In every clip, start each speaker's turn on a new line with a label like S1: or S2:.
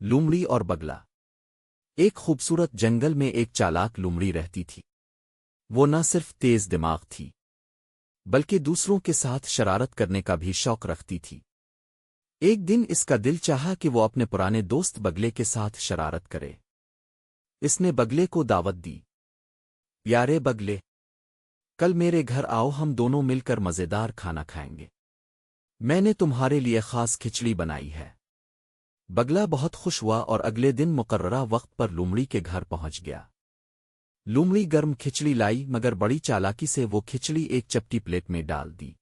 S1: لومڑی اور بگلا۔ ایک خوبصورت جنگل میں ایک چالاک لومڑی رہتی تھی۔ وہ نہ صرف تیز دماغ تھی بلکہ دوسروں کے ساتھ شرارت کرنے کا بھی شوق رکھتی تھی۔ ایک دن اس کا دل چاہا کہ وہ اپنے پرانے دوست بگلے کے ساتھ شرارت کرے۔ اس نے بگلے کو دعوت دی۔ پیارے بگلے، کل میرے گھر آؤ، ہم دونوں مل کر مزیدار کھانا کھائیں گے۔ میں نے تمہارے لیے خاص کھچڑی بنائی ہے۔ بگلا بہت خوش ہوا اور اگلے دن مقررہ وقت پر لومڑی کے گھر پہنچ گیا۔ لومڑی گرم کھچڑی لائی مگر بڑی چالاکی سے وہ کھچڑی ایک چپٹی پلیٹ میں ڈال دی۔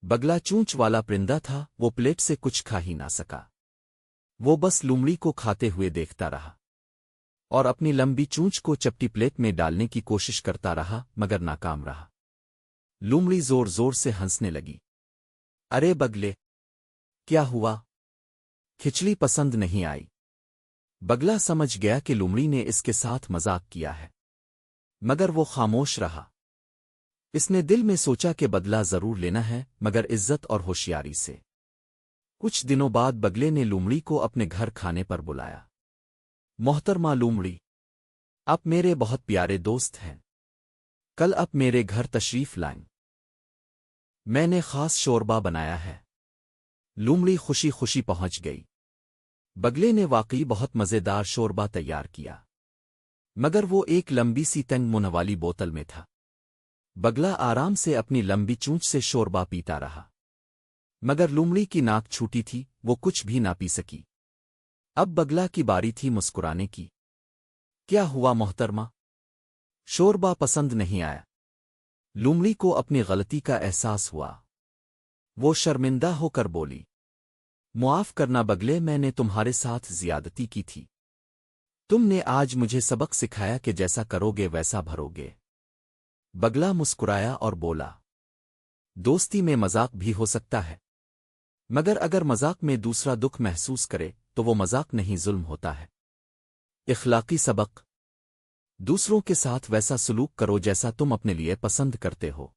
S1: بگلا چونچ والا پرندہ تھا، وہ پلیٹ سے کچھ کھا ہی نہ سکا۔ وہ بس لومڑی کو کھاتے ہوئے دیکھتا رہا اور اپنی لمبی چونچ کو چپٹی پلیٹ میں ڈالنے کی کوشش کرتا رہا مگر ناکام رہا۔ لومڑی زور زور سے ہنسنے لگی۔ ارے بگلے، کیا ہوا؟ کھچڑی پسند نہیں آئی؟ بگلا سمجھ گیا کہ لومڑی نے اس کے ساتھ مذاق کیا ہے مگر وہ خاموش رہا۔ اس نے دل میں سوچا کہ بدلہ ضرور لینا ہے مگر عزت اور ہوشیاری سے۔ کچھ دنوں بعد بگلے نے لومڑی کو اپنے گھر کھانے پر بلایا۔ محترمہ لومڑی، آپ میرے بہت پیارے دوست ہیں، کل آپ میرے گھر تشریف لائیں، میں نے خاص شوربہ بنایا ہے۔ لومڑی خوشی خوشی پہنچ گئی۔ بگلے نے واقعی بہت مزیدار شوربہ تیار کیا مگر وہ ایک لمبی سی تنگ منہ والی بوتل میں تھا۔ بگلا آرام سے اپنی لمبی چونچ سے شوربہ پیتا رہا مگر لومڑی کی ناک چھوٹی تھی، وہ کچھ بھی نہ پی سکی۔ اب بگلا کی باری تھی مسکرانے کی۔ کیا ہوا محترمہ؟ شوربہ پسند نہیں آیا؟ لومڑی کو اپنی غلطی کا احساس ہوا۔ وہ شرمندہ ہو کر بولی، معاف کرنا بگلے، میں نے تمہارے ساتھ زیادتی کی تھی۔ تم نے آج مجھے سبق سکھایا کہ جیسا کرو گے ویسا بھرو گے۔ بگلا مسکرایا اور بولا، دوستی میں مذاق بھی ہو سکتا ہے مگر اگر مذاق میں دوسرا دکھ محسوس کرے تو وہ مذاق نہیں، ظلم ہوتا ہے۔ اخلاقی سبق، دوسروں کے ساتھ ویسا سلوک کرو جیسا تم اپنے لیے پسند کرتے ہو۔